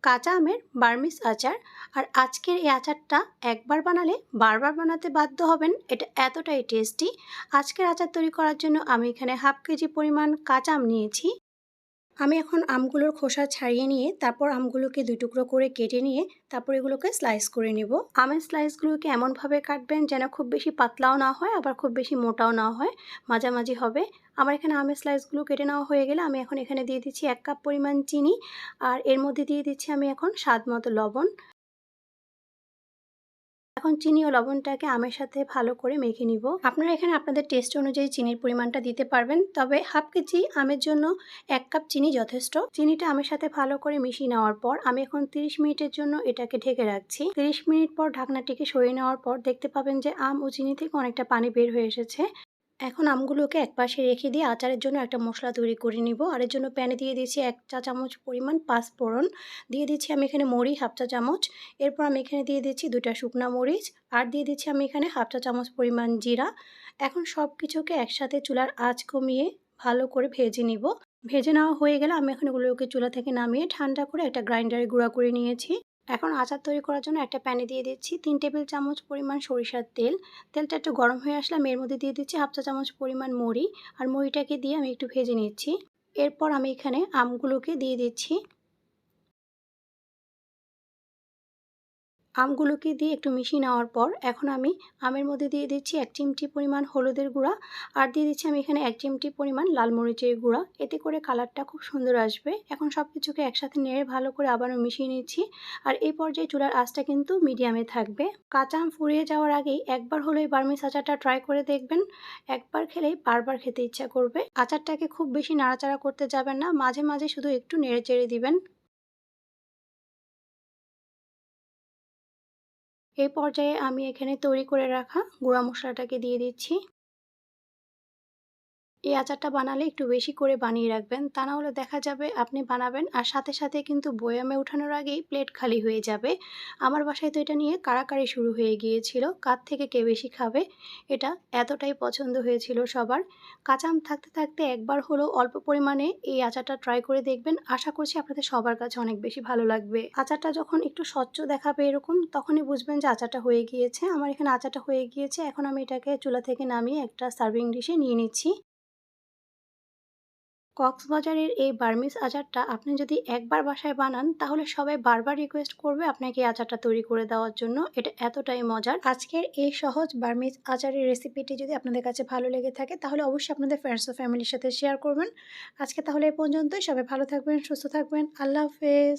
কাঁচা আমের বার্মিজ আচার। আর আজকের এই আচারটা একবার বানালে বারবার বানাতে বাধ্য হবেন, এটা এতটাই টেস্টি। আজকের আচার তৈরি করার জন্য আমি এখানে হাফ কেজি পরিমাণ কাঁচা আম নিয়েছি। আমি এখন আমগুলোর খোসা ছাড়িয়ে নিয়ে তারপর আমগুলোকে দুই টুকরো করে কেটে নিয়ে তারপর এগুলোকে স্লাইস করে নেব। আমের স্লাইসগুলোকে এমনভাবে কাটবেন যেন খুব বেশি পাতলাও না হয় আবার খুব বেশি মোটাও না হয়, মাঝামাঝি হবে। আমার এখানে আমের স্লাইসগুলো কেটে নেওয়া হয়ে গেলে আমি এখন এখানে দিয়ে দিচ্ছি 1 কাপ পরিমাণ চিনি, আর এর মধ্যে দিয়ে দিচ্ছি আমি এখন স্বাদ মতো লবণ। এখন চিনি ও লবণটাকে আমের সাথে ভালো করে মেখে নিব। আপনারা এখানে আপনাদের টেস্ট অনুযায়ী চিনির পরিমাণটা দিতে পারবেন, তবে হাফ কেজি আমের জন্য 1 কাপ চিনি যথেষ্ট। চিনিটা আমের সাথে ভালো করে মিশিয়ে নেওয়ার পর আমি এখন 30 মিনিটের জন্য এটাকে ঢেকে রাখছি। 30 মিনিট পর ঢাকনাটিকে সরিয়ে নেওয়ার পর দেখতে পাবেন যে আম ও চিনি থেকে অনেকটা পানি বের হয়ে এসেছে। এখন আমগুলোকে একপাশে রেখে দিয়ে আচারের জন্য একটা মশলা তৈরি করে নিব। আর এর জন্য প্যানে দিয়ে দিয়েছি 1 চা চামচ পরিমাণ পাঁচফোড়ন, দিয়ে দিচ্ছি আমি এখানে মৌরি হাফ চা চামচ, এরপর আমি এখানে দিয়ে দিচ্ছি 2টা শুকনা মরিচ, আর দিয়ে দিচ্ছি আমি এখানে হাফ চা চামচ পরিমাণ জিরা। এখন সব কিছুকে একসাথে চুলার আঁচ কমিয়ে ভালো করে ভেজে নিব। ভেজে নেওয়া হয়ে গেলে আমি এখন এগুলোকে চুলা থেকে নামিয়ে ঠান্ডা করে একটা গ্রাইন্ডারে গুঁড়া করে নিয়েছি। এখন আচার তৈরি করার জন্য একটা প্যানে দিয়ে দিচ্ছি 3 টেবিল চামচ পরিমাণ সরিষার তেল। তেলটা একটু গরম হয়ে আসলে আমি এর মধ্যে দিয়ে দিচ্ছি হাফ চা চামচ পরিমাণ মৌরি, আর মৌরিটাকে দিয়ে আমি একটু ভেজে নিচ্ছি। এরপর আমি এখানে আমগুলোকে দিয়ে দিচ্ছি। আমগুলোকে দিয়ে একটু মিশিয়ে নেওয়ার পর এখন আমি আমের মধ্যে দিয়ে দিচ্ছি 1 চিমটি পরিমাণ হলুদের গুঁড়া, আর দিয়ে দিচ্ছি আমি এখানে 1 চিমটি পরিমাণ লাল মরিচের গুঁড়া। এতে করে কালারটা খুব সুন্দর আসবে। এখন সব কিছুকে একসাথে নেড়ে ভালো করে আবারও মিশিয়ে নিচ্ছি। আর এই পর্যায়ে চুলার আঁচটা কিন্তু মিডিয়ামে থাকবে। কাঁচা আম ফুরিয়ে যাওয়ার আগেই একবার হলো এই বার্মিজ আচারটা ট্রাই করে দেখবেন। একবার খেলেই বারবার খেতে ইচ্ছা করবে। আচারটাকে খুব বেশি নাড়াচাড়া করতে যাবেন না, মাঝে মাঝে শুধু একটু নেড়ে চেড়ে দিবেন। এই পর্যায়ে আমি এখানে তৈরি করে রাখা গুঁড়া মশলাটাকে দিয়ে দিচ্ছি। এই আচারটা বানালে একটু বেশি করে বানিয়ে রাখবেন, তা না হলে দেখা যাবে আপনি বানাবেন আর সাথে সাথে কিন্তু বয়ামে ওঠানোর আগেই প্লেট খালি হয়ে যাবে। আমার বাসায় তো এটা নিয়ে কাড়াকাড়ি শুরু হয়ে গিয়েছিল, কার থেকে কে বেশি খাবে। এটা এতটাই পছন্দ হয়েছিল সবার। কাঁচা আম থাকতে থাকতে একবার হলেও অল্প পরিমাণে এই আচারটা ট্রাই করে দেখবেন, আশা করছি আপনাদের সবার কাছে অনেক বেশি ভালো লাগবে। আচারটা যখন একটু স্বচ্ছ দেখাবে এরকম, তখনই বুঝবেন যে আচারটা হয়ে গিয়েছে। আমার এখানে আচারটা হয়ে গিয়েছে। এখন আমি এটাকে চুলা থেকে নামিয়ে একটা সার্ভিং ডিশে নিয়ে নিচ্ছি। কক্সবাজারের এই বার্মিজ আচারটা আপনি যদি একবার বাসায় বানান তাহলে সবাই বারবার রিকোয়েস্ট করবে আপনাকে এই আচারটা তৈরি করে দেওয়ার জন্য। এটা এতটাই মজার। আজকের এই সহজ বার্মিজ আচারের রেসিপিটি যদি আপনাদের কাছে ভালো লেগে থাকে তাহলে অবশ্যই আপনাদের ফ্রেন্ডস ও ফ্যামিলির সাথে শেয়ার করবেন। আজকে তাহলে এই পর্যন্তই। সবাই ভালো থাকবেন, সুস্থ থাকবেন। আল্লাহ হাফেজ।